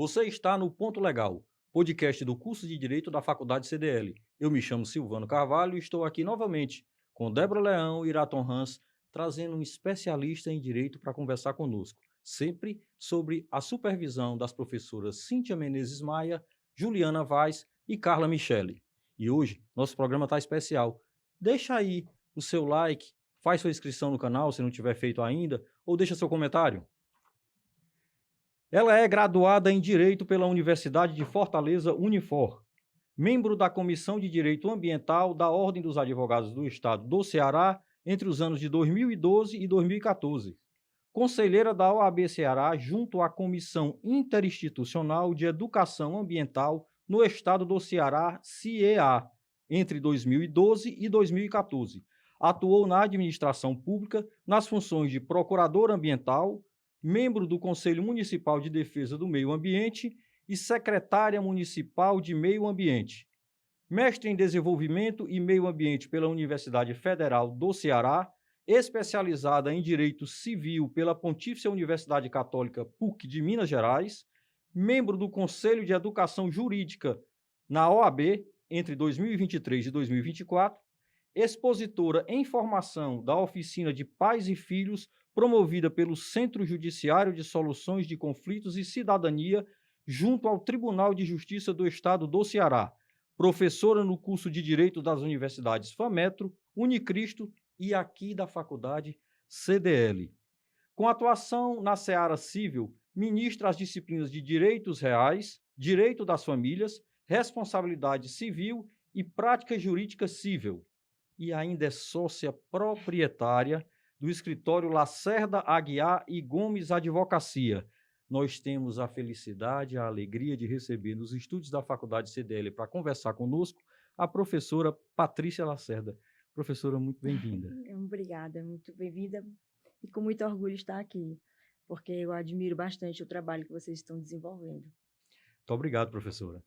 Você está no Ponto Legal, podcast do curso de Direito da Faculdade CDL. Eu me chamo Silvano Carvalho e estou aqui novamente com Débora Leão e Iraton Hans, trazendo um especialista em direito para conversar conosco, sempre sobre a supervisão das professoras Cíntia Menezes Maia, Juliana Vaz e Carla Michele. E hoje, nosso programa está especial. Deixa aí o seu like, faz sua inscrição no canal se não tiver feito ainda, ou deixa seu comentário. Ela é graduada em Direito pela Universidade de Fortaleza, Unifor, membro da Comissão de Direito Ambiental da Ordem dos Advogados do Estado do Ceará entre os anos de 2012 e 2014, conselheira da OAB Ceará junto à Comissão Interinstitucional de Educação Ambiental no Estado do Ceará, CIEA, entre 2012 e 2014. Atuou na administração pública nas funções de procurador ambiental, membro do Conselho Municipal de Defesa do Meio Ambiente e secretária municipal de Meio Ambiente. Mestre em Desenvolvimento e Meio Ambiente pela Universidade Federal do Ceará, especializada em Direito Civil pela Pontifícia Universidade Católica PUC de Minas Gerais, membro do Conselho de Educação Jurídica na OAB entre 2023 e 2024, expositora em formação da Oficina de Pais e Filhos promovida pelo Centro Judiciário de Soluções de Conflitos e Cidadania, junto ao Tribunal de Justiça do Estado do Ceará, professora no curso de Direito das Universidades FAMetro, Unicristo e aqui da Faculdade CDL. Com atuação na seara civil, ministra as disciplinas de Direitos Reais, Direito das Famílias, Responsabilidade Civil e Prática Jurídica Civil. E ainda é sócia proprietária do escritório Lacerda Aguiar e Gomes Advocacia. Nós temos a felicidade, a alegria de receber nos estúdios da Faculdade CDL para conversar conosco a professora Patrícia Lacerda. Professora, muito bem-vinda. Obrigada, muito bem-vinda e com muito orgulho estar aqui, porque eu admiro bastante o trabalho que vocês estão desenvolvendo. Muito obrigado, professora.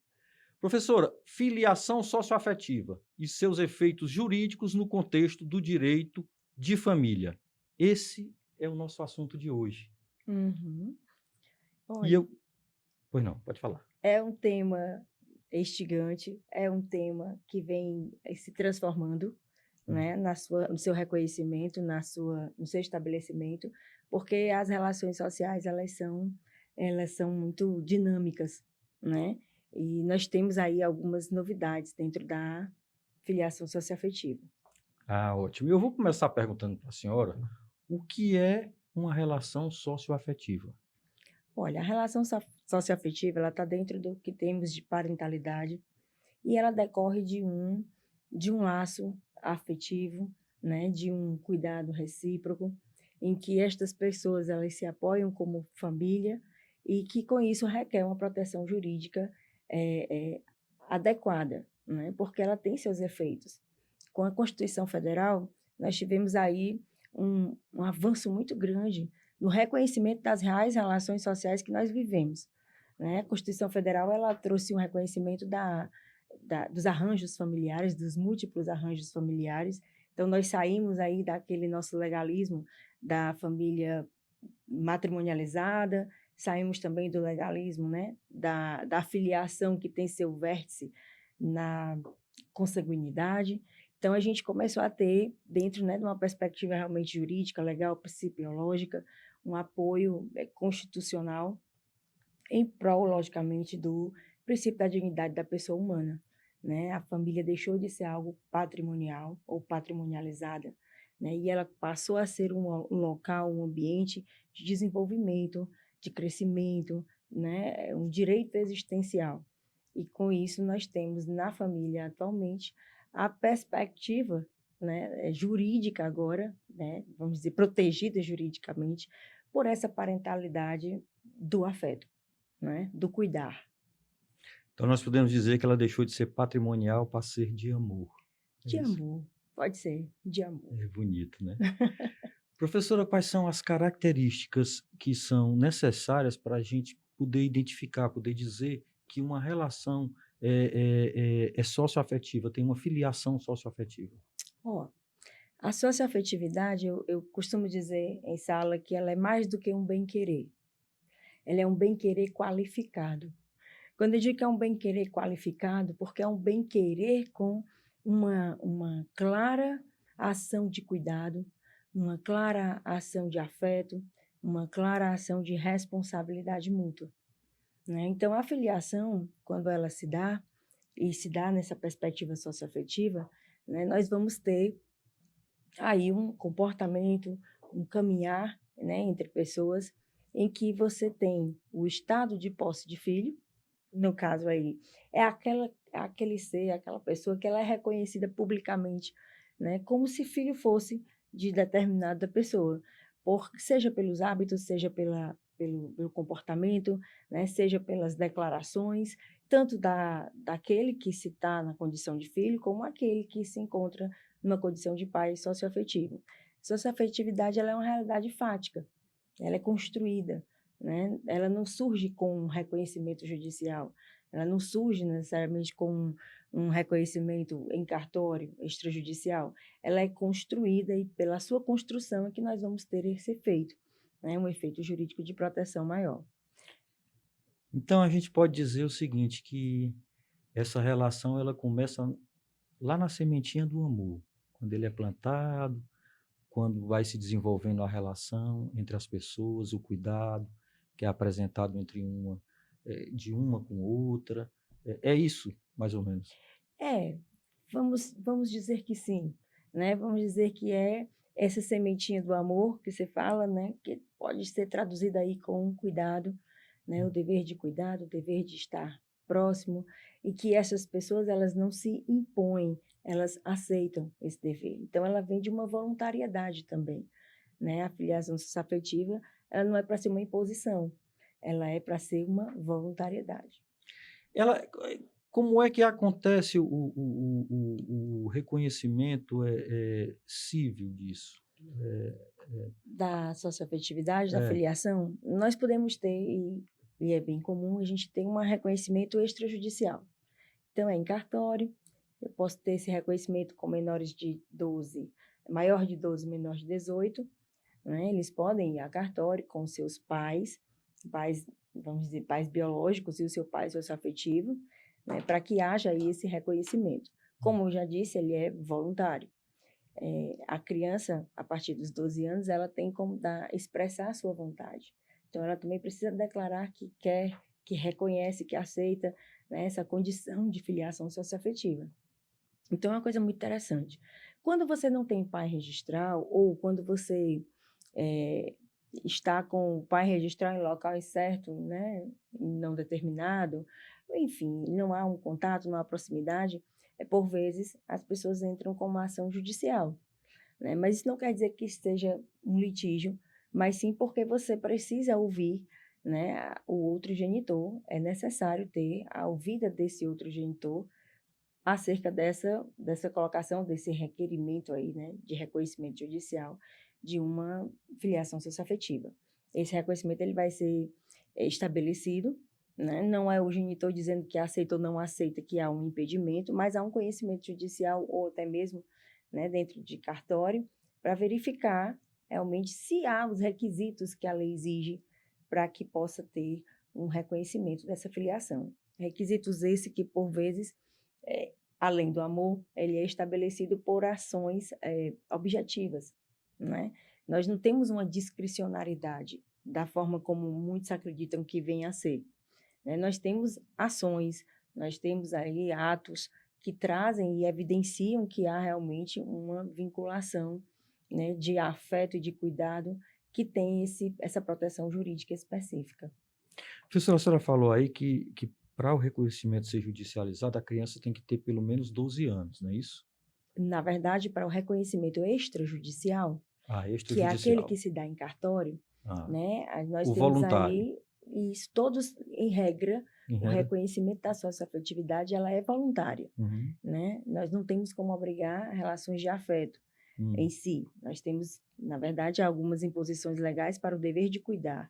Professora, filiação socioafetiva e seus efeitos jurídicos no contexto do direito de família. Esse é o nosso assunto de hoje. Uhum. Olha, Pois não, pode falar. É um tema instigante, é um tema que vem se transformando, né, no seu reconhecimento, no seu estabelecimento, porque as relações sociais elas são muito dinâmicas, né? E nós temos aí algumas novidades dentro da filiação socioafetiva. Ótimo. Eu vou começar perguntando para a senhora o que é uma relação socioafetiva. Olha, a relação socioafetiva ela está dentro do que temos de parentalidade e ela decorre de um laço afetivo, né, de um cuidado recíproco, em que estas pessoas elas se apoiam como família e que com isso requer uma proteção jurídica adequada, né, porque ela tem seus efeitos. Com a Constituição Federal, nós tivemos aí um avanço muito grande no reconhecimento das reais relações sociais que nós vivemos, né? A Constituição Federal ela trouxe um reconhecimento dos arranjos familiares, dos múltiplos arranjos familiares. Então, nós saímos aí daquele nosso legalismo da família matrimonializada, saímos também do legalismo, né? Da filiação que tem seu vértice na consanguinidade. Então, a gente começou a ter, dentro, né, de uma perspectiva realmente jurídica, legal, principiológica, um apoio constitucional em prol, logicamente, do princípio da dignidade da pessoa humana, né? A família deixou de ser algo patrimonial ou patrimonializada, né? E ela passou a ser um local, um ambiente de desenvolvimento, de crescimento, né? Um direito existencial. E com isso nós temos na família atualmente a perspectiva, né, jurídica agora, né, vamos dizer, protegida juridicamente por essa parentalidade do afeto, né, do cuidar. Então, nós podemos dizer que ela deixou de ser patrimonial para ser de amor. De amor, pode ser, de amor. É bonito, né? Professora, quais são as características que são necessárias para a gente poder identificar, poder dizer que uma relação é socioafetiva, tem uma filiação socioafetiva? A socioafetividade, eu costumo dizer em sala que ela é mais do que um bem-querer. ela é um bem-querer qualificado. Quando eu digo que é um bem-querer qualificado, porque é um bem-querer com uma clara ação de cuidado, uma clara ação de afeto, uma clara ação de responsabilidade mútua, né? Então, a filiação, quando ela se dá, e se dá nessa perspectiva socioafetiva, né, nós vamos ter aí um comportamento, um caminhar, né, entre pessoas em que você tem o estado de posse de filho, no caso aí, é aquele ser, aquela pessoa que ela é reconhecida publicamente, né, como se filho fosse de determinada pessoa, seja pelos hábitos, seja pelo comportamento, né, seja pelas declarações, tanto daquele que se está na condição de filho, como aquele que se encontra numa condição de pai socioafetivo. Socioafetividade, ela é uma realidade fática, ela é construída, né? Ela não surge com um reconhecimento judicial, ela não surge necessariamente com um reconhecimento em cartório extrajudicial, ela é construída e pela sua construção é que nós vamos ter esse efeito, né? Um efeito jurídico de proteção maior. Então, a gente pode dizer o seguinte, que essa relação ela começa lá na sementinha do amor, quando ele é plantado, quando vai se desenvolvendo a relação entre as pessoas, o cuidado que é apresentado de uma com outra. É isso, mais ou menos. É, vamos dizer que sim, né? Vamos dizer que é essa sementinha do amor que você fala, né? Que pode ser traduzida aí com cuidado, né? O dever de cuidado, o dever de estar próximo, e que essas pessoas, elas não se impõem, elas aceitam esse dever. Então, ela vem de uma voluntariedade também, né? A filiação socioafetiva, ela não é para ser uma imposição, ela é para ser uma voluntariedade. Ela, como é que acontece o reconhecimento civil disso? Da socioafetividade, da É, filiação, nós podemos ter, e é bem comum, a gente ter um reconhecimento extrajudicial. Então, é em cartório, eu posso ter esse reconhecimento com menores de 12, maior de 12, menor de 18, né? Eles podem ir a cartório com seus pais, vamos dizer, pais biológicos e o seu pai socioafetivo, né? Para que haja aí esse reconhecimento. Como eu já disse, ele é voluntário. A criança, a partir dos 12 anos, ela tem como expressar a sua vontade. Então, ela também precisa declarar que quer, que reconhece, que aceita, né, essa condição de filiação socioafetiva. Então, é uma coisa muito interessante. Quando você não tem pai registral, ou quando você está com o pai registral em local incerto, né, não determinado, enfim, não há um contato, não há proximidade, por vezes as pessoas entram com uma ação judicial, né? Mas isso não quer dizer que seja um litígio, mas sim porque você precisa ouvir, né, o outro genitor, é necessário ter a ouvida desse outro genitor acerca dessa colocação, desse requerimento aí, né, de reconhecimento judicial de uma filiação socioafetiva. Esse reconhecimento ele vai ser estabelecido, né? Não é o genitor dizendo que aceita ou não aceita que há um impedimento, mas há um conhecimento judicial ou até mesmo, né, dentro de cartório, para verificar realmente se há os requisitos que a lei exige para que possa ter um reconhecimento dessa filiação. Requisitos esse que, por vezes, além do amor, ele é estabelecido por ações objetivas, né? Nós não temos uma discricionariedade da forma como muitos acreditam que vem a ser, né? Nós temos ações, nós temos aí atos que trazem e evidenciam que há realmente uma vinculação, né, de afeto e de cuidado que tem essa proteção jurídica específica. professora, a senhora falou aí que para o reconhecimento ser judicializado, a criança tem que ter pelo menos 12 anos, não é isso? Na verdade, para o reconhecimento extrajudicial, Ah, que é aquele extrajudicial. que se dá em cartório, Ah, né? Nós o temos voluntário, aí isso, todos em regra, em o regra. reconhecimento da socioafetividade ela é voluntária, Uhum, né? Nós não temos como obrigar relações de afeto em si. Nós temos, na verdade, algumas imposições legais para o dever de cuidar,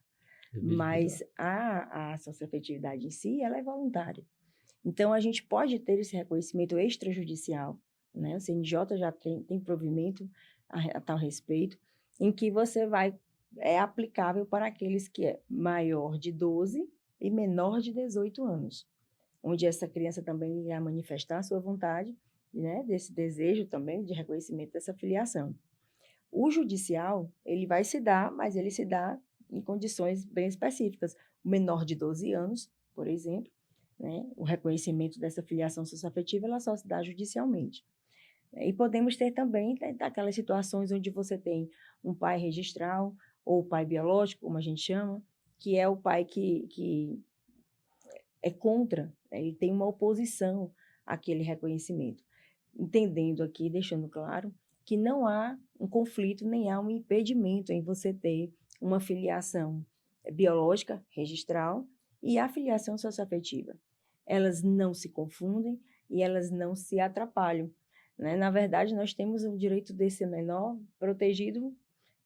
dever de cuidar. mas a socioafetividade em si, ela é voluntária. Então, a gente pode ter esse reconhecimento extrajudicial, né? O CNJ já tem provimento a tal respeito, em que você vai é aplicável para aqueles que é maior de 12 e menor de 18 anos, onde essa criança também irá manifestar a sua vontade, né, desse desejo também de reconhecimento dessa filiação. O judicial, ele vai se dar, mas ele se dá em condições bem específicas. O menor de 12 anos, por exemplo, né, o reconhecimento dessa filiação socioafetiva, ela só se dá judicialmente. E podemos ter também, né, aquelas situações onde você tem um pai registral ou pai biológico, como a gente chama, que é o pai que é contra, né, ele tem uma oposição àquele reconhecimento. Entendendo aqui, deixando claro, que não há um conflito, nem há um impedimento em você ter uma filiação biológica, registral, e a filiação socioafetiva. Elas não se confundem e elas não se atrapalham, né? Na verdade, nós temos o direito desse menor protegido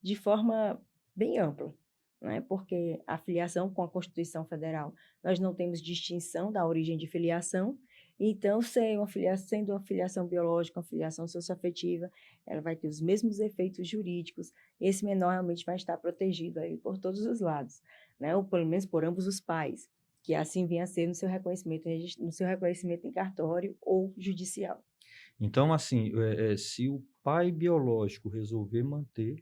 de forma bem ampla, né? Porque a filiação com a Constituição Federal, nós não temos distinção da origem de filiação. Então, sendo uma filiação biológica, uma filiação socioafetiva, ela vai ter os mesmos efeitos jurídicos. Esse menor realmente vai estar protegido aí por todos os lados, né? Ou pelo menos por ambos os pais, que assim venha a ser no seu reconhecimento em cartório ou judicial. Então, assim, se o pai biológico resolver manter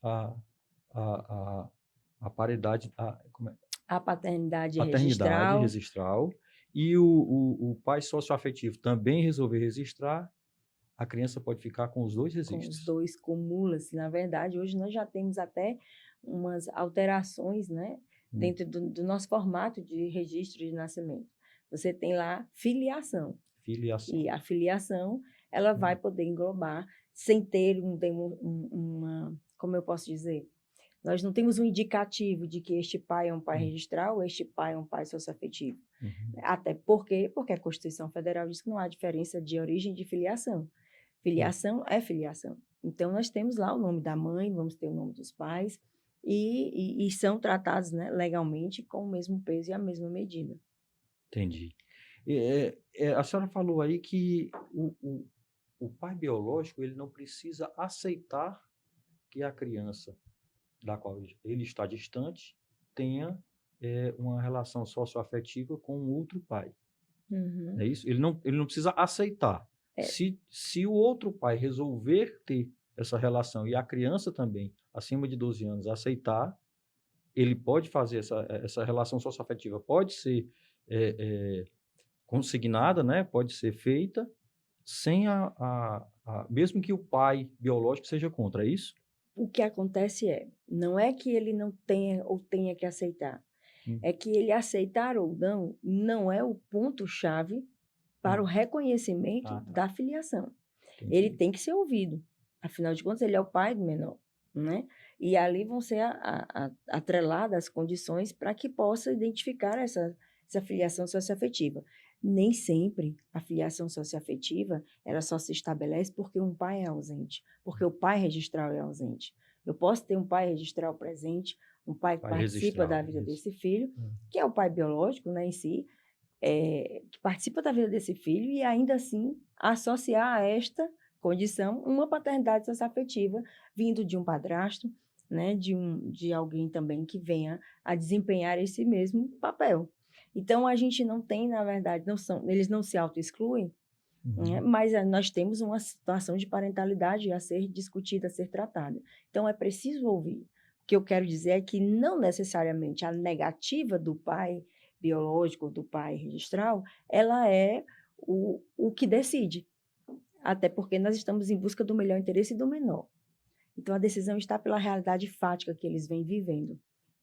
a, a, a, a paridade, A paternidade paternidade registral, registral, e o pai socioafetivo também resolver registrar, a criança pode ficar com os dois com os registros. dois cumula-se. Na verdade, hoje nós já temos até umas alterações, né, dentro do nosso formato de registro de nascimento. Você tem lá filiação. Filiação. E a filiação, ela vai poder englobar, sem ter como eu posso dizer, nós não temos um indicativo de que este pai é um pai registral, este pai é um pai socioafetivo. Até porque a Constituição Federal diz que não há diferença de origem de filiação. Filiação é filiação. Então, nós temos lá o nome da mãe, vamos ter o nome dos pais, e são tratados, né, legalmente com o mesmo peso e a mesma medida. Entendi. A senhora falou aí que o pai biológico ele não precisa aceitar que a criança da qual ele está distante tenha uma relação socioafetiva com outro pai. É isso? Ele não precisa aceitar. Se o outro pai resolver ter essa relação e a criança também, acima de 12 anos, aceitar, ele pode fazer essa relação socioafetiva, pode ser consignada, né? Pode ser feita sem mesmo que o pai biológico seja contra, é isso? O que acontece não é que ele não tenha ou tenha que aceitar, é que ele aceitar ou não é o ponto-chave para o reconhecimento da filiação. Entendi. Ele tem que ser ouvido, afinal de contas, ele é o pai do menor, né? E ali vão ser atreladas as condições para que possa identificar essa filiação socioafetiva. Nem sempre a filiação socioafetiva ela só se estabelece porque um pai é ausente, porque o pai registral é ausente. Eu posso ter um pai registral presente, um pai que participa da vida desse filho, que é o pai biológico, né, em si, que participa da vida desse filho e ainda assim associar a esta condição uma paternidade socioafetiva vindo de um padrasto, né, de alguém também que venha a desempenhar esse mesmo papel. Então, a gente não tem, na verdade, eles não se auto-excluem, né, mas nós temos uma situação de parentalidade a ser discutida, a ser tratada. Então, é preciso ouvir. O que eu quero dizer é que não necessariamente a negativa do pai biológico, do pai registral, ela é o que decide. Até porque nós estamos em busca do melhor interesse do menor. Então, a decisão está pela realidade fática que eles vêm vivendo.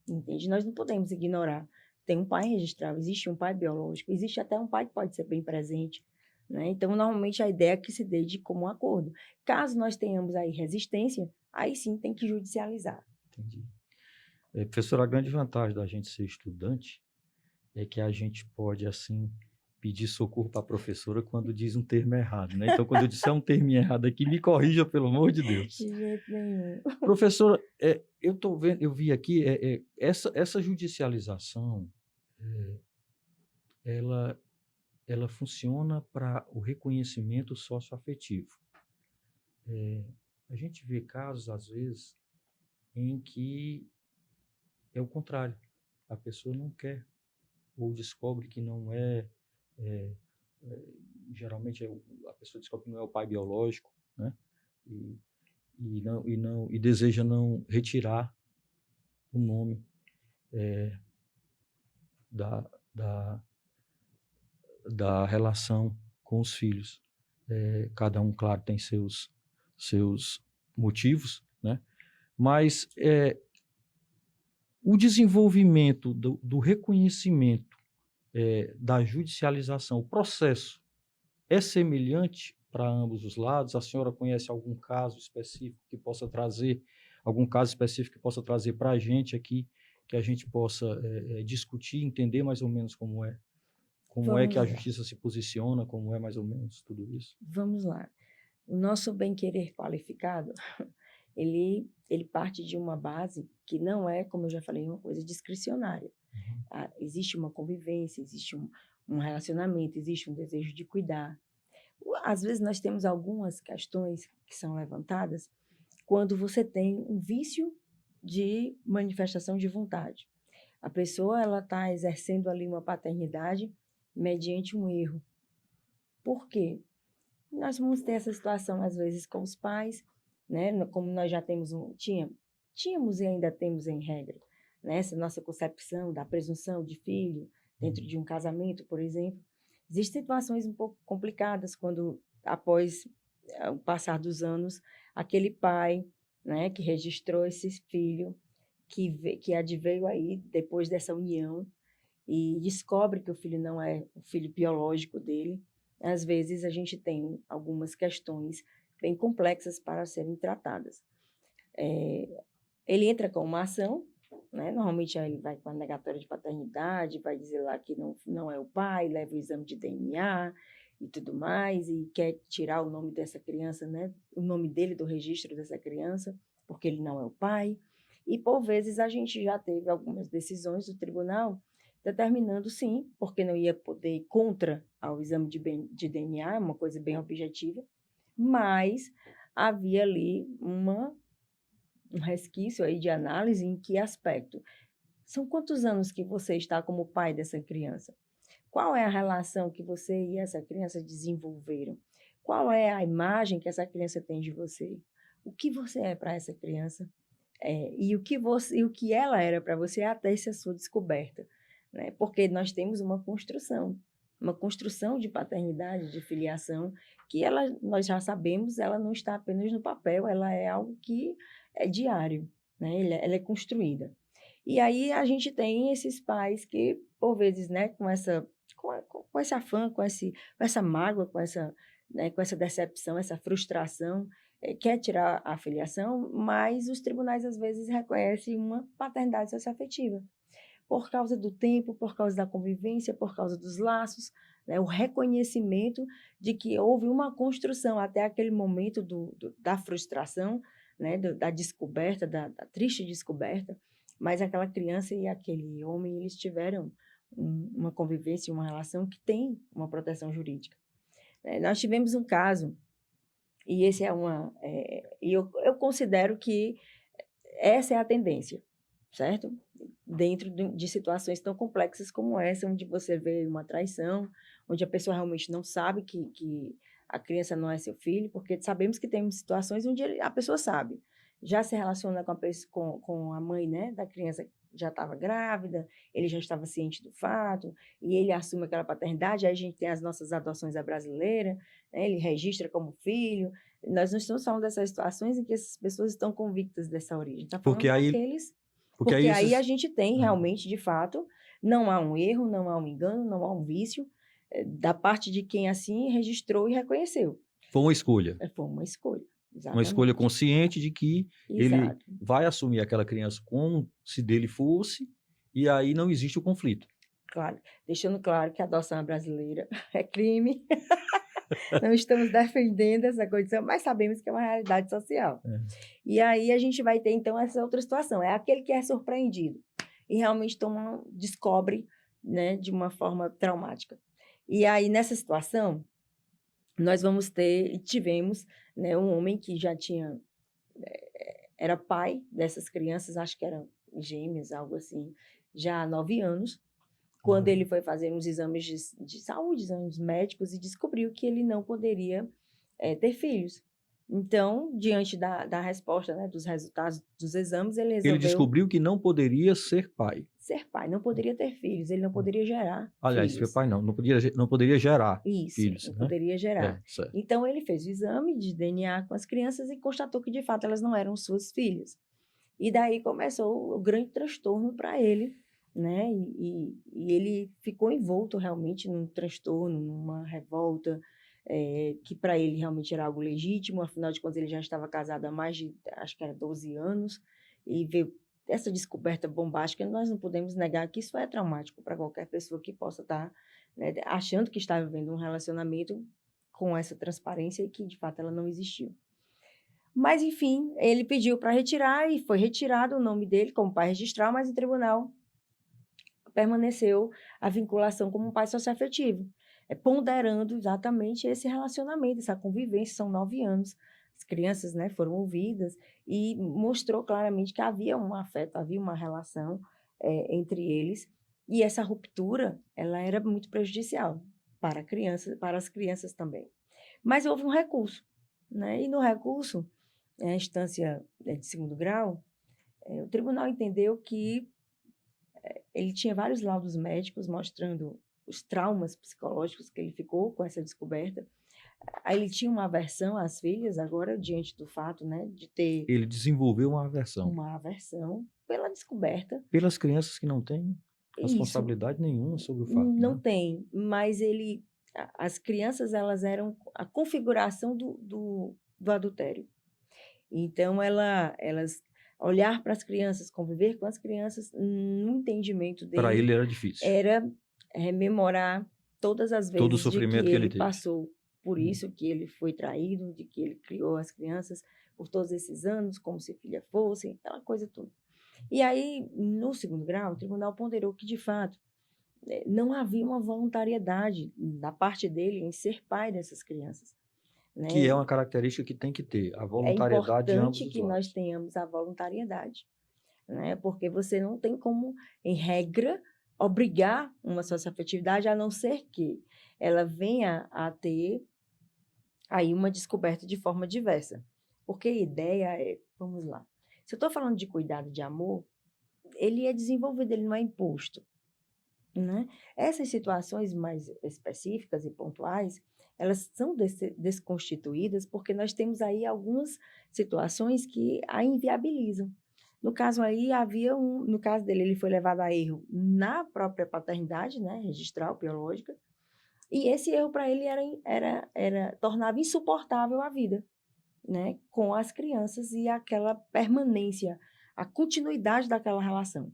Entende? Nós não podemos ignorar. Tem um pai registral, existe um pai biológico, existe até um pai que pode ser bem presente, né? Então, normalmente, a ideia é que se dê de comum acordo. Caso nós tenhamos aí resistência, aí sim tem que judicializar. Entendi. Professora, a grande vantagem da gente ser estudante é que a gente pode, assim, pedir socorro para a professora quando diz um termo errado, né? Então, quando eu disser um termo errado aqui, me corrija, pelo amor de Deus. De jeito nenhum. Professora, eu vi aqui, essa judicialização, ela funciona para o reconhecimento socioafetivo. A gente vê casos, às vezes, em que é o contrário. A pessoa não quer, ou descobre que não é, é, geralmente a pessoa descobre que não é o pai biológico, né? E, e deseja não retirar o nome da, da, da relação com os filhos. Cada um, claro, tem seus motivos, né? Mas o desenvolvimento do reconhecimento da judicialização, o processo é semelhante para ambos os lados? A senhora conhece algum caso específico que possa trazer, para a gente aqui, que a gente possa discutir, entender mais ou menos como é que Vamos a lá, justiça se posiciona, como é mais ou menos tudo isso? vamos lá. O nosso bem-querer qualificado, ele parte de uma base que não é, como eu já falei, uma coisa discricionária. Existe uma convivência, existe um relacionamento, existe um desejo de cuidar. Às vezes nós temos algumas questões que são levantadas quando você tem um vício de manifestação de vontade. A pessoa ela está exercendo ali uma paternidade mediante um erro. Por quê? Nós vamos ter essa situação às vezes com os pais, né? Como nós já tínhamos e ainda temos em regra, né? Essa nossa concepção da presunção de filho dentro de um casamento, por exemplo. Existem situações um pouco complicadas quando, após o passar dos anos, aquele pai, né, que registrou esse filho, que adveio aí depois dessa união e descobre que o filho não é o filho biológico dele. Às vezes a gente tem algumas questões bem complexas para serem tratadas. Ele entra com uma ação, né? Normalmente ele vai com a negatória de paternidade, vai dizer lá que não é o pai, leva o exame de DNA e tudo mais, e quer tirar o nome dessa criança, né? O nome dele do registro dessa criança, porque ele não é o pai. E, por vezes, a gente já teve algumas decisões do tribunal determinando, sim, porque não ia poder ir contra ao exame de DNA, uma coisa bem objetiva, mas havia ali um resquício aí de análise em que aspecto? São quantos anos que você está como pai dessa criança? Qual é a relação que você e essa criança desenvolveram? Qual é a imagem que essa criança tem de você? O que você é para essa criança? E o que ela era para você até essa sua descoberta, né? Porque nós temos uma construção de paternidade, de filiação, que nós já sabemos, ela não está apenas no papel, ela é algo que é diário, né? Ela é construída. E aí a gente tem esses pais que, por vezes, né, com esse afã, com essa mágoa, né, com essa decepção, essa frustração, quer tirar a filiação, mas os tribunais às vezes reconhecem uma paternidade socioafetiva por causa do tempo, por causa da convivência, por causa dos laços, né, o reconhecimento de que houve uma construção até aquele momento da frustração, né, da descoberta, da triste descoberta, mas aquela criança e aquele homem, eles tiveram uma convivência, uma relação que tem uma proteção jurídica. Nós tivemos um caso, e esse eu considero que essa é a tendência, certo? Dentro de situações tão complexas como essa, onde você vê uma traição, onde a pessoa realmente não sabe que a criança não é seu filho, porque sabemos que tem situações onde a pessoa sabe, já se relaciona com a mãe, né, da criança, já estava grávida, ele já estava ciente do fato, e ele assume aquela paternidade, aí a gente tem as nossas adoções à brasileira, né, ele registra como filho. Nós não estamos falando dessas situações em que essas pessoas estão convictas dessa origem, está falando daqueles... Porque aí a gente tem realmente, de fato, não há um erro, não há um engano, não há um vício da parte de quem assim registrou e reconheceu. Foi uma escolha. Foi uma escolha, Uma exatamente. escolha consciente de que ele Exato. vai assumir aquela criança como se dele fosse, e aí não existe o conflito. Claro, deixando claro que a adoção brasileira é crime. Não estamos defendendo essa condição, mas sabemos que é uma realidade social. E aí a gente vai ter, então, essa outra situação. É aquele que é surpreendido e realmente descobre, né, de uma forma traumática. E aí, nessa situação, nós tivemos, né, um homem que já era pai dessas crianças, acho que era gêmeas, algo assim, já há 9 anos, quando ele foi fazer uns exames de saúde, exames médicos, e descobriu que ele não poderia ter filhos. Então, diante da resposta, né, dos resultados dos exames, ele Ele resolveu descobriu que não poderia ser pai. ser pai, não poderia ter filhos, ele não poderia gerar Aliás, ser filhos. pai não poderia gerar Isso, filhos, não né? poderia gerar. Certo. Então, ele fez o exame de DNA com as crianças e constatou que, de fato, elas não eram suas filhas. E daí começou o grande transtorno para ele, né? E ele ficou envolto realmente num transtorno, numa revolta, que para ele realmente era algo legítimo, afinal de contas ele já estava casado há mais de, acho que era 12 anos, e veio essa descoberta bombástica, nós não podemos negar que isso é traumático para qualquer pessoa que possa estar, né, achando que está vivendo um relacionamento com essa transparência e que de fato ela não existiu. Mas, enfim, ele pediu para retirar e foi retirado o nome dele como pai registral, mas o tribunal permaneceu a vinculação como um pai socioafetivo, ponderando exatamente esse relacionamento, essa convivência, são 9 anos. As crianças, né, foram ouvidas e mostrou claramente que havia um afeto, havia uma relação entre eles, e essa ruptura, ela era muito prejudicial para as crianças também. Mas houve um recurso, né? E no recurso, a instância de segundo grau, o tribunal entendeu que ele tinha vários laudos médicos mostrando os traumas psicológicos que ele ficou com essa descoberta. Aí ele tinha uma aversão às filhas, agora, diante do fato, né, de ter Ele desenvolveu uma aversão uma aversão pela descoberta. pelas crianças que não têm Isso responsabilidade nenhuma sobre o fato, não né? tem, mas as crianças, elas eram a configuração do adultério. Então, elas olhar para as crianças, conviver com as crianças, no entendimento Para dele, ele era difícil. era rememorar todas as Todo o vezes de que sofrimento que ele ele teve. passou por isso, que ele foi traído, de que ele criou as crianças por todos esses anos, como se filha fossem, aquela coisa toda. E aí, no segundo grau, o tribunal ponderou que, de fato, não havia uma voluntariedade da parte dele em ser pai dessas crianças, né? Que é uma característica que tem que ter, a É voluntariedade de ambos importante os que nós lados. tenhamos a voluntariedade, né? Porque você não tem como, em regra, obrigar uma socioafetividade, a não ser que ela venha a ter aí uma descoberta de forma diversa. Porque a ideia é, vamos lá, se eu estou falando de cuidado de amor, ele é desenvolvido, ele não é imposto, né? Essas situações mais específicas e pontuais, elas são desconstituídas porque nós temos aí algumas situações que a inviabilizam. No caso aí, no caso dele, ele foi levado a erro na própria paternidade, né, registral, biológica, e esse erro para ele tornava insuportável a vida, né, com as crianças e aquela permanência, a continuidade daquela relação.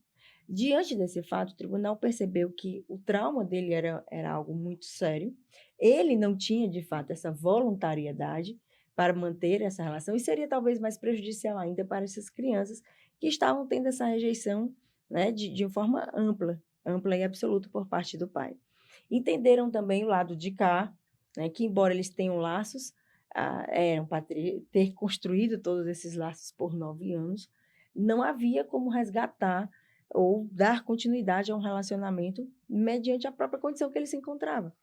Diante desse fato, o tribunal percebeu que o trauma dele era algo muito sério, ele não tinha, de fato, essa voluntariedade para manter essa relação, e seria talvez mais prejudicial ainda para essas crianças que estavam tendo essa rejeição, né, de forma ampla e absoluta por parte do pai. Entenderam também o lado de cá, né, que embora eles tenham laços, eram para ter construído todos esses laços por 9 anos, não havia como resgatar ou dar continuidade a um relacionamento mediante a própria condição que ele se encontrava.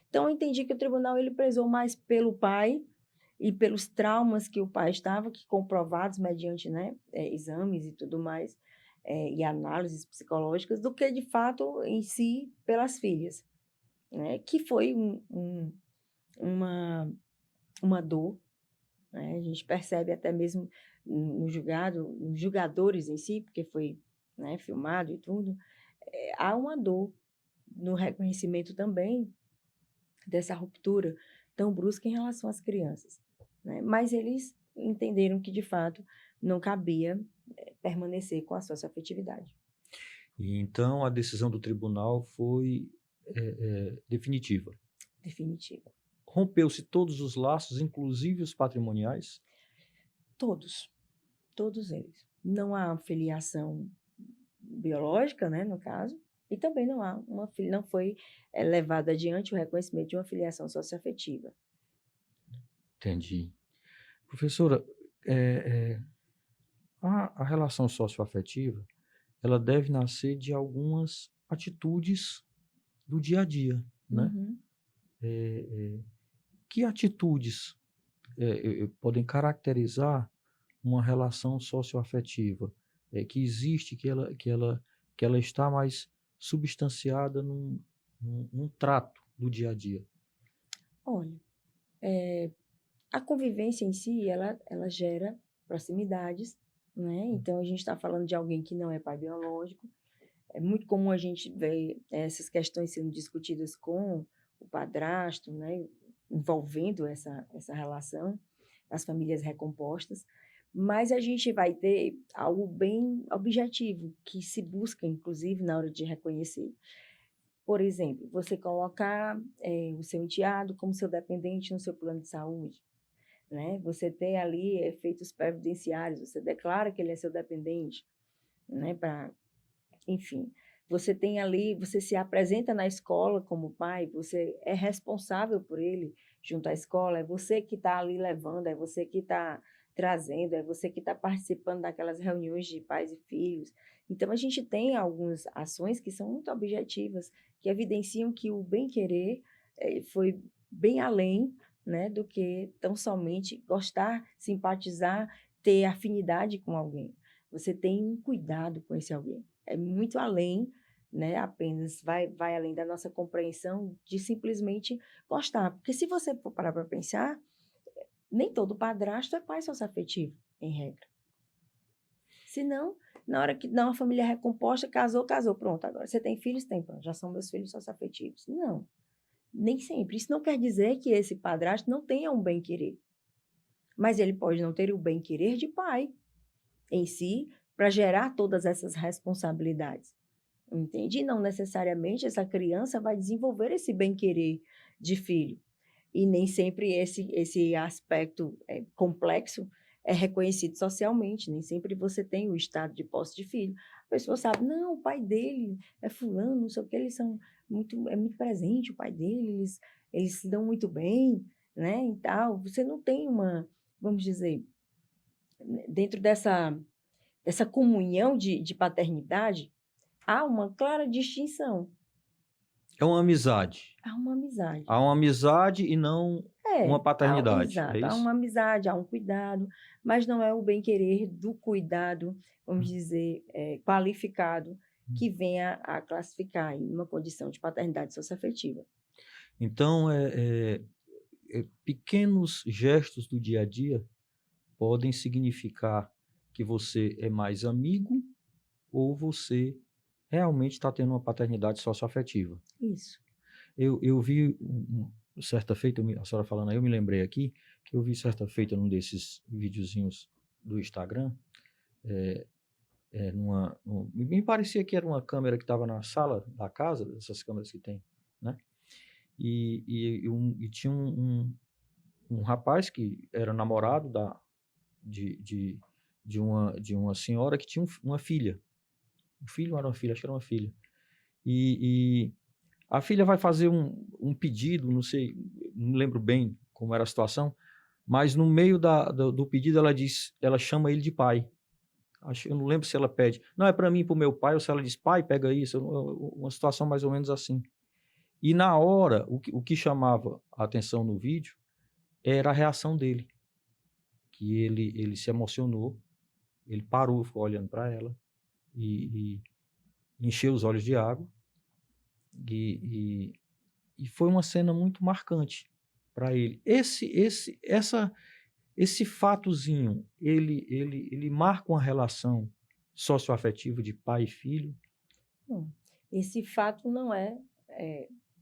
Então, eu entendi que o tribunal ele prezou mais pelo pai e pelos traumas que o pai estava, que comprovados mediante, né, exames e tudo mais, e análises psicológicas, do que, de fato, em si, pelas filhas, né, que foi uma dor, né? A gente percebe até mesmo no julgado, nos julgadores em si, porque foi, né, filmado e tudo, há uma dor no reconhecimento também dessa ruptura tão brusca em relação às crianças, né? Mas eles entenderam que, de fato, não cabia permanecer com a socioafetividade. E então a decisão do tribunal foi definitiva. Definitiva. Rompeu-se todos os laços, inclusive os patrimoniais? Todos eles. Não há filiação biológica, né, no caso, e também não foi levado adiante o reconhecimento de uma filiação socioafetiva. Entendi. Professora, a relação socioafetiva, ela deve nascer de algumas atitudes do dia a dia, né? Uhum. Que atitudes podem caracterizar uma relação socioafetiva que existe, que ela está mais substanciada num trato do dia a dia? Olha, a convivência em si, ela gera proximidades, né? Então, a gente está falando de alguém que não é pai biológico. É muito comum a gente ver essas questões sendo discutidas com o padrasto, né? Envolvendo essa relação das famílias recompostas. Mas a gente vai ter algo bem objetivo, que se busca, inclusive, na hora de reconhecer. Por exemplo, você colocar o seu enteado como seu dependente no seu plano de saúde, né? Você tem ali efeitos previdenciários, você declara que ele é seu dependente, né? Enfim, você tem ali, você se apresenta na escola como pai, você é responsável por ele junto à escola, é você que está ali levando, é você que está trazendo, é você que está participando daquelas reuniões de pais e filhos. Então, a gente tem algumas ações que são muito objetivas, que evidenciam que o bem-querer foi bem além, né, do que tão somente gostar, simpatizar, ter afinidade com alguém. Você tem um cuidado com esse alguém. É muito além, né, apenas vai além da nossa compreensão de simplesmente gostar. Porque se você for parar para pensar, nem todo padrasto é pai socioafetivo, em regra. Senão, na hora que não, a família é recomposta, casou, pronto, agora você tem filhos? Tem, pronto, já são meus filhos socioafetivos. Não, nem sempre. Isso não quer dizer que esse padrasto não tenha um bem-querer. Mas ele pode não ter o bem-querer de pai em si, para gerar todas essas responsabilidades. Entende? E não necessariamente essa criança vai desenvolver esse bem-querer de filho. E nem sempre esse aspecto complexo é reconhecido socialmente. Nem sempre você tem o estado de posse de filho. A pessoa sabe, não, o pai dele é fulano, não sei o que, eles são muito presente, o pai dele, eles se dão muito bem, né, e tal. Você não tem vamos dizer, dentro dessa comunhão de paternidade, há uma clara distinção. É uma amizade. Há uma amizade. Há uma amizade e não uma paternidade, é Exato. Há isso? uma amizade, há um cuidado, mas não é o bem-querer do cuidado, vamos dizer, qualificado, que venha a classificar aí uma condição de paternidade socioafetiva. Então, pequenos gestos do dia a dia podem significar que você é mais amigo ou você realmente está tendo uma paternidade socioafetiva. Isso. Eu vi certa feita, a senhora falando aí, eu me lembrei aqui, que eu vi certa feita num desses videozinhos do Instagram, me parecia que era uma câmera que estava na sala da casa, essas câmeras que tem, né? E tinha um rapaz que era namorado de uma senhora que tinha uma filha. Um filho ou era uma filha? Acho que era uma filha. E a filha vai fazer um pedido, não sei, não lembro bem como era a situação, mas no meio do pedido ela chama ele de pai. Eu não lembro se ela pede, não, é para mim e para o meu pai, ou se ela diz, pai, pega isso, uma situação mais ou menos assim. E na hora, o que chamava a atenção no vídeo era a reação dele, que ele se emocionou, ele parou, ficou olhando para ela e encheu os olhos de água e foi uma cena muito marcante para ele. Esse fatozinho, ele marca uma relação socioafetiva de pai e filho? Esse fato não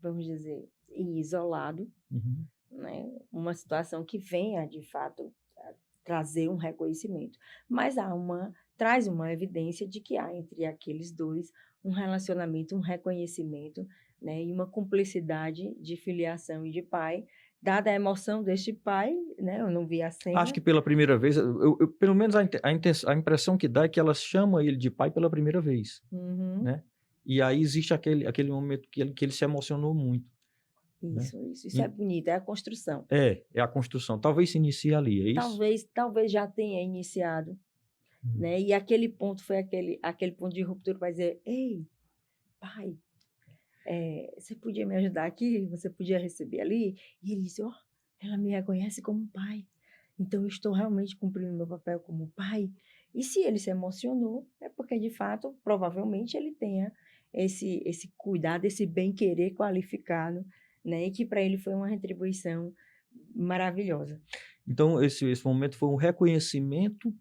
vamos dizer, isolado, Uhum. né? Uma situação que venha, de fato, a trazer um reconhecimento. Mas traz uma evidência de que há entre aqueles dois um relacionamento, um reconhecimento, né? E uma cumplicidade de filiação e de pai, dada a emoção deste pai, né? Eu não vi a cena. Acho que pela primeira vez, pelo menos a impressão que dá é que ela chama ele de pai pela primeira vez, Uhum. né? E aí existe aquele momento que ele se emocionou muito. Isso, Né? isso é bonito, é a construção. É a construção. Talvez se inicie ali, é isso? Talvez já tenha iniciado, né? E aquele ponto foi aquele ponto de ruptura para dizer, ei, pai, você podia me ajudar aqui? Você podia receber ali? E ele disse, ela me reconhece como pai. Então, eu estou realmente cumprindo meu papel como pai. E se ele se emocionou, é porque, de fato, provavelmente ele tenha esse cuidado, esse bem-querer qualificado, né? E que para ele foi uma retribuição maravilhosa. Então, esse momento foi um reconhecimento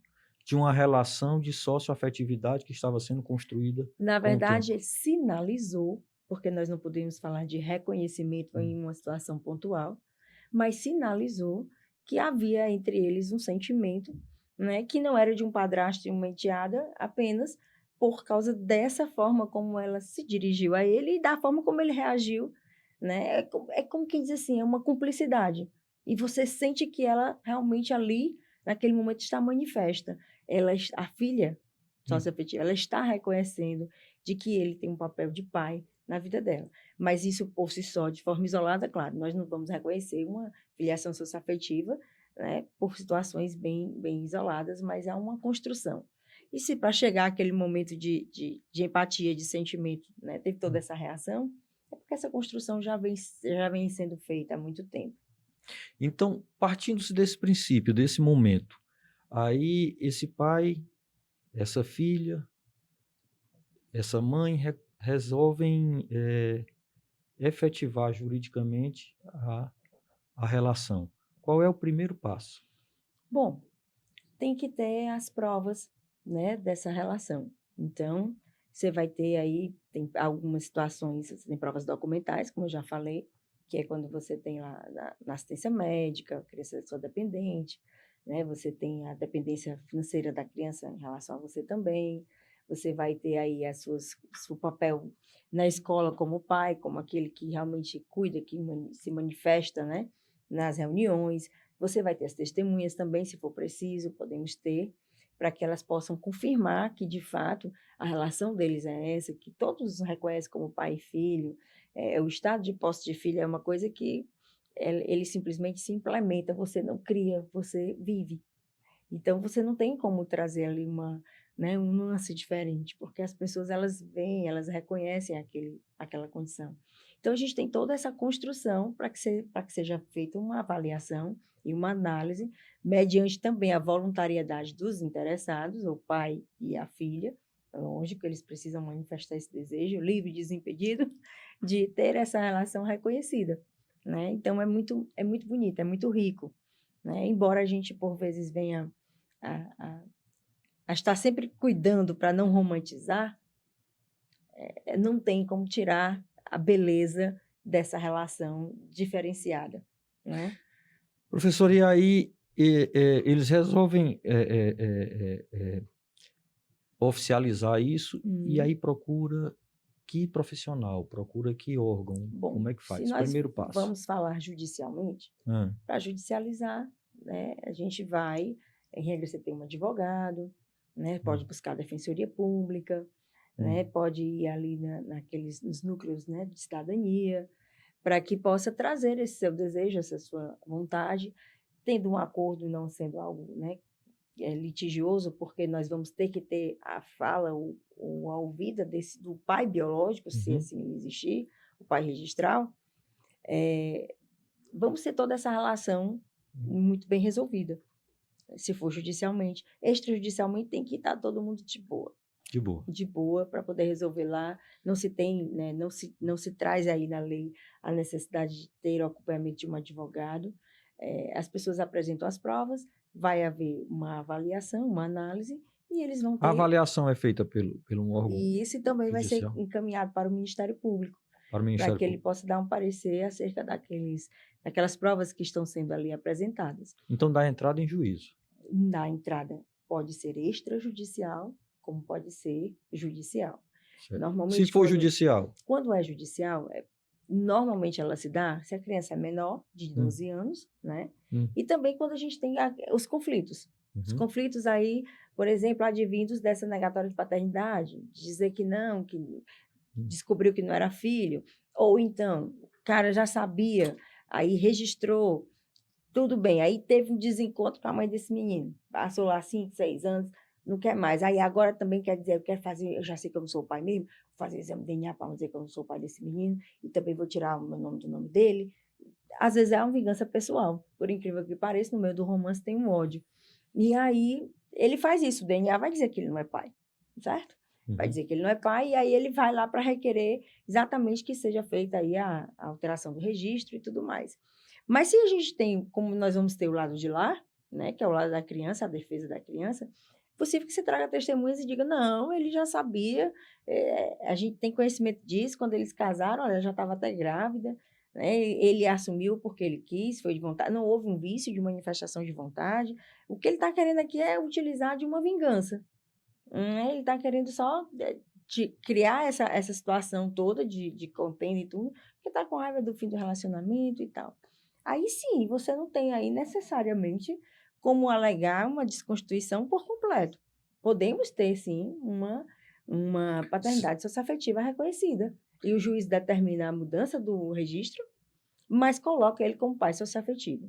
de uma relação de socioafetividade que estava sendo construída Na com o verdade, tempo. ele sinalizou, porque nós não podemos falar de reconhecimento em Hum. uma situação pontual, mas sinalizou que havia entre eles um sentimento, né, que não era de um padrasto e uma enteada apenas por causa dessa forma como ela se dirigiu a ele e da forma como ele reagiu, né? É como quem diz assim, é uma cumplicidade. E você sente que ela realmente ali, naquele momento, está manifesta. A filha socioafetiva, ela está reconhecendo de que ele tem um papel de pai na vida dela. Mas isso por si só, de forma isolada, claro, nós não vamos reconhecer uma filiação socioafetiva, né, por situações bem isoladas, mas há uma construção. E se para chegar àquele momento de empatia, de sentimento, né, teve toda essa reação, é porque essa construção já vem sendo feita há muito tempo. Então, partindo-se desse princípio, desse momento, aí esse pai, essa filha, essa mãe resolvem efetivar juridicamente a relação. Qual é o primeiro passo? Bom, tem que ter as provas, né, dessa relação. Então, você vai ter aí, tem algumas situações, você tem provas documentais, como eu já falei, que é quando você tem lá na assistência médica, a criança é sua dependente, né, você tem a dependência financeira da criança em relação a você também, você vai ter aí seu papel na escola como pai, como aquele que realmente cuida, que se manifesta, né, nas reuniões. Você vai ter as testemunhas também, se for preciso, podemos ter, para que elas possam confirmar que, de fato, a relação deles é essa, que todos reconhecem como pai e filho. O estado de posse de filho é uma coisa que ele simplesmente se implementa, você não cria, você vive. Então, você não tem como trazer ali né, um nuance diferente, porque as pessoas, elas veem, elas reconhecem aquela condição. Então, a gente tem toda essa construção para que seja feita uma avaliação e uma análise, mediante também a voluntariedade dos interessados, o pai e a filha. Lógico, eles precisam manifestar esse desejo, livre e desimpedido, de ter essa relação reconhecida, né? Então, é muito bonito, é muito rico, né? Embora a gente, por vezes, venha a estar sempre cuidando para não romantizar, não tem como tirar a beleza dessa relação diferenciada, né? Professor, e aí eles resolvem oficializar isso e aí procura que profissional, procura que órgão, Bom, como é que se faz? nós Primeiro passo. vamos falar judicialmente, para judicializar, né, a gente vai, em regra, você tem um advogado, né, pode buscar a defensoria pública, né, pode ir ali nos núcleos, né, de cidadania, para que possa trazer esse seu desejo, essa sua vontade, tendo um acordo, não sendo algo, né, litigioso, porque nós vamos ter que ter a fala ou a ouvida do pai biológico, se assim ele existir, o pai registral. Vamos ter toda essa relação muito bem resolvida, se for judicialmente. Extrajudicialmente tem que estar todo mundo de boa. De boa. De boa, para poder resolver lá. Não se tem, né, não se traz aí na lei a necessidade de ter o acompanhamento de um advogado. As pessoas apresentam as provas, vai haver uma avaliação, uma análise, e eles vão ter... A avaliação é feita pelo órgão E isso também judicial? vai ser encaminhado para o Ministério Público, Para o Ministério que ele Público. possa dar um parecer acerca daquelas provas que estão sendo ali apresentadas. Então dá entrada em juízo. Na entrada pode ser extrajudicial, como pode ser judicial. Certo. Normalmente, Se for judicial? Quando é judicial, normalmente ela se dá se a criança é menor, de 12 anos, né? E também quando a gente tem os conflitos. Os conflitos aí, por exemplo, advindos dessa negatória de paternidade, dizer que não, que descobriu que não era filho, ou então, o cara já sabia, aí registrou, tudo bem, aí teve um desencontro com a mãe desse menino, passou lá 5, 6 anos, não quer mais. Aí agora também quer dizer, eu quero fazer, eu já sei que eu não sou o pai mesmo, vou fazer exame de DNA para dizer que eu não sou o pai desse menino, e também vou tirar o meu nome do nome dele. Às vezes é uma vingança pessoal, por incrível que pareça, no meio do romance tem um ódio. E aí ele faz isso, o DNA vai dizer que ele não é pai, certo? Vai Uhum. dizer que ele não é pai, e aí ele vai lá para requerer exatamente que seja feita aí a alteração do registro e tudo mais. Mas se a gente tem, como nós vamos ter o lado de lá, né, que é o lado da criança, a defesa da criança, é possível que você traga testemunhas e diga, não, ele já sabia, a gente tem conhecimento disso, quando eles casaram, ela já estava até grávida, né, ele assumiu porque ele quis, foi de vontade, não houve um vício de manifestação de vontade, o que ele está querendo aqui é utilizar de uma vingança, né, ele está querendo só de criar essa situação toda de contenda e tudo, porque está com raiva do fim do relacionamento e tal. Aí sim, você não tem aí necessariamente como alegar uma desconstituição por completo. Podemos ter, sim, uma paternidade socioafetiva reconhecida. E o juiz determina a mudança do registro, mas coloca ele como pai socioafetivo.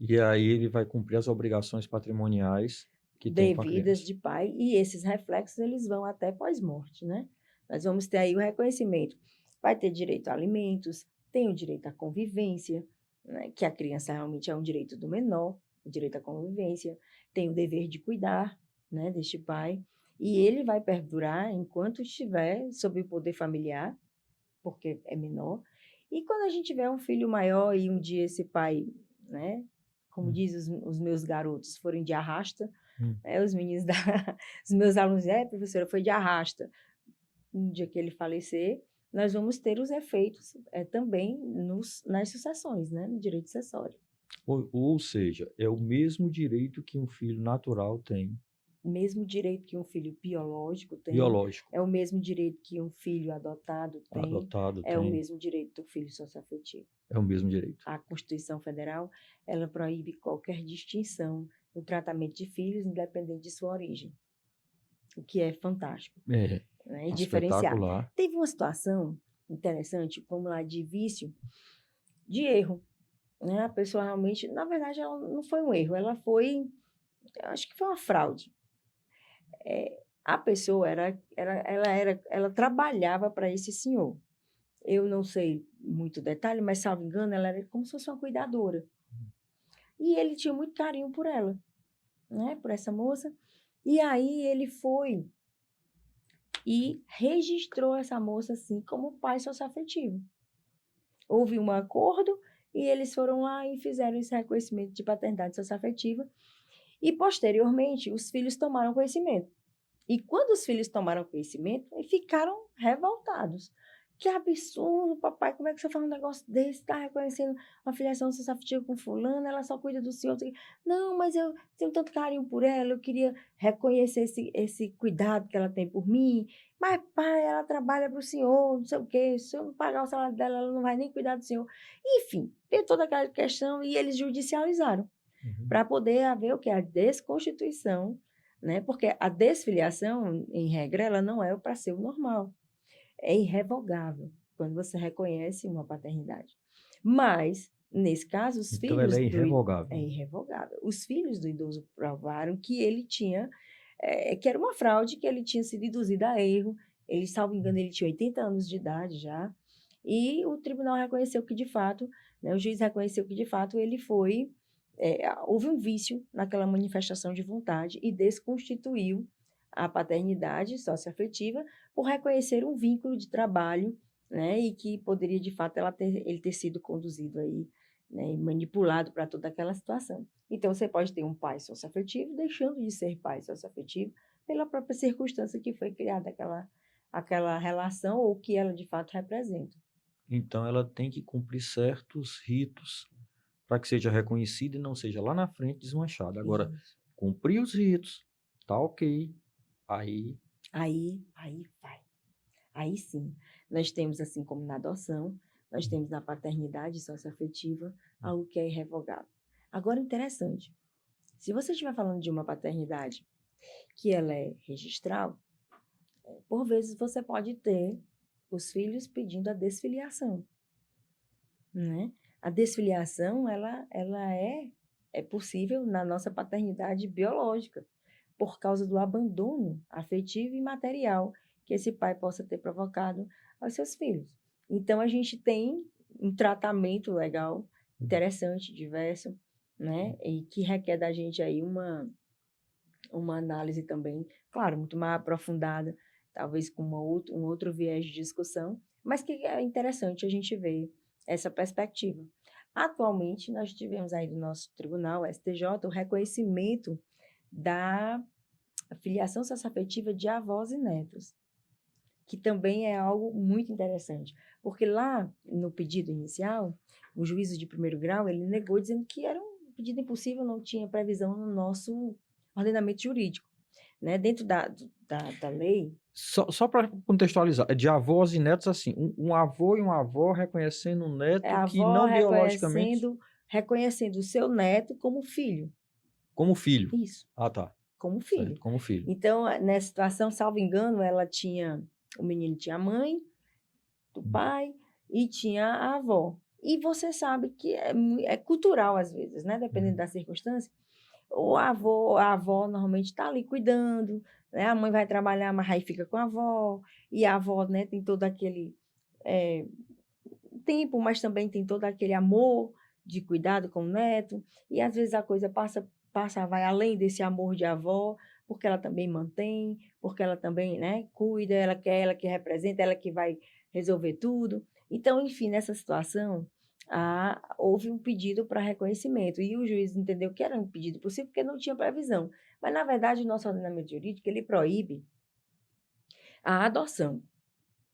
E aí ele vai cumprir as obrigações patrimoniais que tem com a Devidas criança. de pai, e esses reflexos eles vão até pós-morte, né? Nós vamos ter aí o reconhecimento. Vai ter direito a alimentos, tem o direito à convivência, né? Que a criança realmente é um direito do menor, o direito à convivência, tem o dever de cuidar, né, deste pai, e ele vai perdurar enquanto estiver sob o poder familiar, porque é menor. E quando a gente tiver um filho maior e um dia esse pai, né, como Hum, diz os meus garotos, forem de arrasta, hum. os meninos da os meus alunos, professora, foi de arrasta. Um dia que ele falecer, nós vamos ter os efeitos também nas sucessões, né, no direito sucessório. Ou seja, é o mesmo direito que um filho natural tem, O mesmo direito que um filho biológico tem, biológico, é o mesmo direito que um filho adotado tem, adotado é o tem, mesmo direito do filho socioafetivo. é o mesmo direito. A Constituição Federal, ela proíbe qualquer distinção no tratamento de filhos, independente de sua origem, o que é fantástico, É, né, e diferenciado. espetacular. Teve uma situação interessante, vamos lá, de vício, de erro, né? A pessoa realmente, na verdade, ela não foi um erro, ela foi, eu acho que foi uma fraude. A pessoa ela trabalhava para esse senhor. Eu não sei muito detalhe, mas, salvo engano, ela era como se fosse uma cuidadora. E ele tinha muito carinho por ela, né? Por essa moça. E aí ele foi e registrou essa moça assim como pai socioafetivo. Houve um acordo e eles foram lá e fizeram esse reconhecimento de paternidade socioafetiva. E, posteriormente, os filhos tomaram conhecimento. E quando os filhos tomaram conhecimento, ficaram revoltados. Que absurdo, papai, como é que você faz um negócio desse? Está reconhecendo uma filiação socioafetiva com fulana, ela só cuida do senhor. Não, mas eu tenho tanto carinho por ela, eu queria reconhecer esse cuidado que ela tem por mim. Mas, pai, ela trabalha para o senhor, não sei o quê, se eu não pagar o salário dela, ela não vai nem cuidar do senhor. Enfim, tem toda aquela questão e eles judicializaram Uhum. para poder haver o que? A desconstituição, né? Porque a desfiliação, em regra, ela não é para ser o normal. É irrevogável quando você reconhece uma paternidade. Mas, nesse caso, os Então ela filhos é do... irrevogável. É irrevogável. Os filhos do idoso provaram que ele tinha... que era uma fraude, que ele tinha sido induzido a erro. Ele, salvo engano, ele tinha 80 anos de idade já. E o tribunal reconheceu que, de fato, né, o juiz reconheceu que, de fato, ele foi... houve um vício naquela manifestação de vontade e desconstituiu a paternidade socioafetiva por reconhecer um vínculo de trabalho, né, e que poderia, de fato, ele ter sido conduzido aí, né, e manipulado para toda aquela situação. Então, você pode ter um pai socioafetivo deixando de ser pai socioafetivo pela própria circunstância que foi criada aquela relação ou que ela, de fato, representa. Então ela tem que cumprir certos ritos para que seja reconhecida e não seja lá na frente desmanchada. Agora, Isso. cumprir os ritos, tá ok. Aí, Aí vai. Aí sim, nós temos, assim como na adoção, nós temos na paternidade socioafetiva algo que é irrevogável. Agora, interessante, se você estiver falando de uma paternidade que ela é registral, por vezes você pode ter os filhos pedindo a desfiliação, né? A desfiliação, ela é possível na nossa paternidade biológica, por causa do abandono afetivo e material que esse pai possa ter provocado aos seus filhos. Então, a gente tem um tratamento legal, interessante, diverso, né? E que requer da gente aí uma análise também, claro, muito mais aprofundada, talvez com um outro viés de discussão, mas que é interessante a gente ver essa perspectiva. Atualmente, nós tivemos aí do nosso tribunal, STJ, o reconhecimento da filiação socioafetiva de avós e netos, que também é algo muito interessante, porque lá no pedido inicial, o juízo de primeiro grau, ele negou dizendo que era um pedido impossível, não tinha previsão no nosso ordenamento jurídico, né? Dentro da lei... Só para contextualizar, é de avós e netos assim, um avô e uma avó reconhecendo um neto É a que avó não biologicamente... reconhecendo o seu neto como filho. Como filho. Isso. Ah, tá. Como filho. Certo, como filho. Então, nessa situação, salvo engano, o menino tinha a mãe, do pai, e tinha a avó. E você sabe que é cultural às vezes, né? Dependendo da circunstância. A avó normalmente está ali cuidando, né? A mãe vai trabalhar, mas aí fica com a avó, e a avó, né, tem todo aquele tempo, mas também tem todo aquele amor de cuidado com o neto, e às vezes a coisa vai além desse amor de avó, porque ela também mantém, porque ela também, né, cuida, ela que representa, ela que vai resolver tudo. Então, enfim, nessa situação, houve um pedido para reconhecimento, e o juiz entendeu que era um pedido possível porque não tinha previsão. Mas, na verdade, o nosso ordenamento jurídico, ele proíbe a adoção.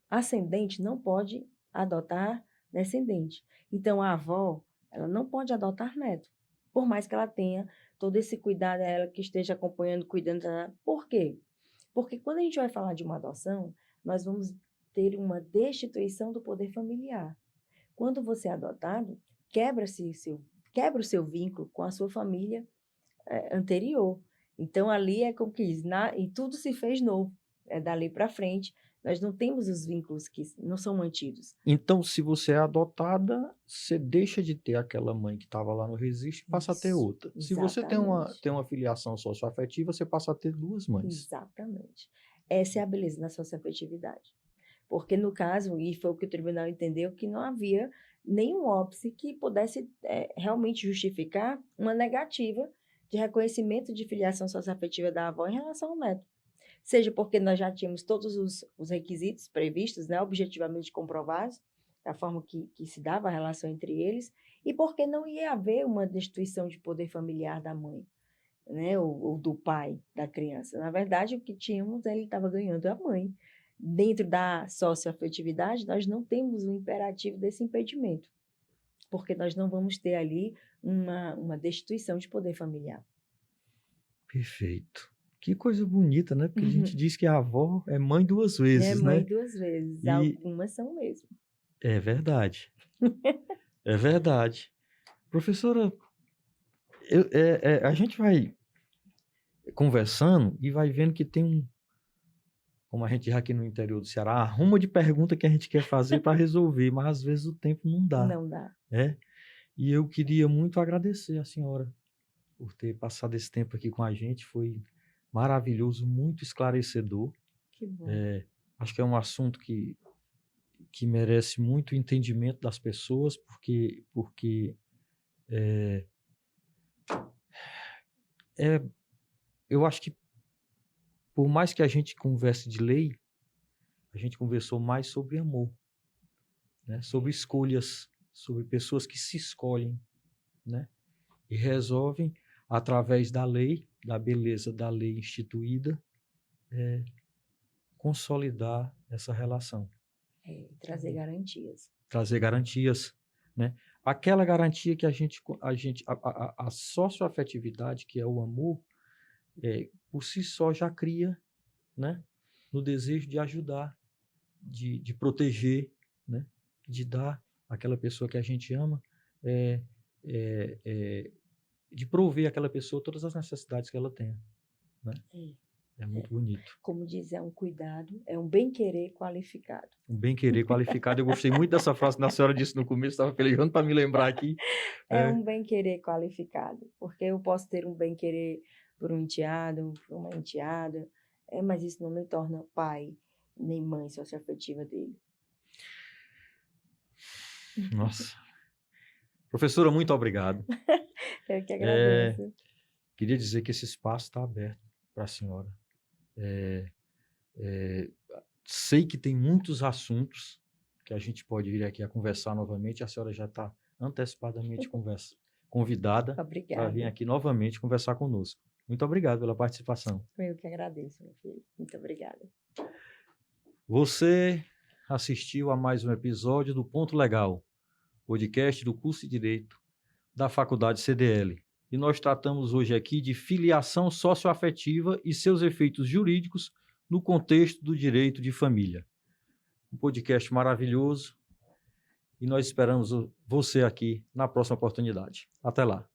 Ascendente não pode adotar descendente. Então, a avó, ela não pode adotar neto, por mais que ela tenha todo esse cuidado, ela que esteja acompanhando, cuidando. Por quê? Porque quando a gente vai falar de uma adoção, nós vamos ter uma destituição do poder familiar. Quando você é adotado, quebra o seu vínculo com a sua família anterior. Então, ali é como que diz, e tudo se fez novo. Dali para frente, nós não temos os vínculos que não são mantidos. Então, se você é adotada, você deixa de ter aquela mãe que estava lá no registro e passa a ter outra. Se você tem uma filiação socioafetiva, você passa a ter duas mães. Exatamente. Essa é a beleza da socioafetividade. Porque, no caso, e foi o que o tribunal entendeu, que não havia nenhum óbice que pudesse realmente justificar uma negativa de reconhecimento de filiação socioafetiva da avó em relação ao neto. Seja porque nós já tínhamos todos os requisitos previstos, né, objetivamente comprovados, da forma que se dava a relação entre eles, e porque não ia haver uma destituição de poder familiar da mãe, né, ou do pai da criança. Na verdade, o que tínhamos, ele estava ganhando a mãe. Dentro da socioafetividade, nós não temos o imperativo desse impedimento, porque nós não vamos ter ali uma destituição de poder familiar. Perfeito. Que coisa bonita, né? Porque a gente diz que a avó é mãe duas vezes, né? É mãe duas vezes. E algumas são mesmo. É verdade. É verdade. Professora, a gente vai conversando e vai vendo que tem como a gente já aqui no interior do Ceará, arruma de pergunta que a gente quer fazer para resolver, mas às vezes o tempo não dá. Não dá. E eu queria muito agradecer a senhora por ter passado esse tempo aqui com a gente. Foi maravilhoso, muito esclarecedor. Que bom. Acho que é um assunto que merece muito entendimento das pessoas, porque eu acho que por mais que a gente converse de lei, a gente conversou mais sobre amor, né? Sobre escolhas, sobre pessoas que se escolhem, né? E resolvem, através da lei, da beleza da lei instituída, consolidar essa relação. Trazer garantias. Trazer garantias, né? Aquela garantia que a socioafetividade, que é o amor, por si só já cria, né? No desejo de ajudar, de proteger, né? De dar àquela pessoa que a gente ama, de prover àquela pessoa todas as necessidades que ela tem, né? É muito bonito. Como diz, é um cuidado, é um bem-querer qualificado. Um bem-querer qualificado. Eu gostei muito dessa frase que a senhora disse no começo, estava pelejando para me lembrar aqui. É um bem-querer qualificado, porque eu posso ter um bem-querer por um enteado, por uma enteada, mas isso não me torna pai nem mãe socioafetiva dele. Nossa. Professora, muito obrigado. Eu que agradeço. Queria dizer que esse espaço está aberto para a senhora. Sei que tem muitos assuntos que a gente pode vir aqui a conversar novamente. A senhora já está antecipadamente convidada para vir Obrigada. aqui novamente conversar conosco. Muito obrigado pela participação. Eu que agradeço, meu filho. Muito obrigada. Você assistiu a mais um episódio do Ponto Legal, podcast do curso de Direito da Faculdade CDL. E nós tratamos hoje aqui de filiação socioafetiva e seus efeitos jurídicos no contexto do direito de família. Um podcast maravilhoso e nós esperamos você aqui na próxima oportunidade. Até lá.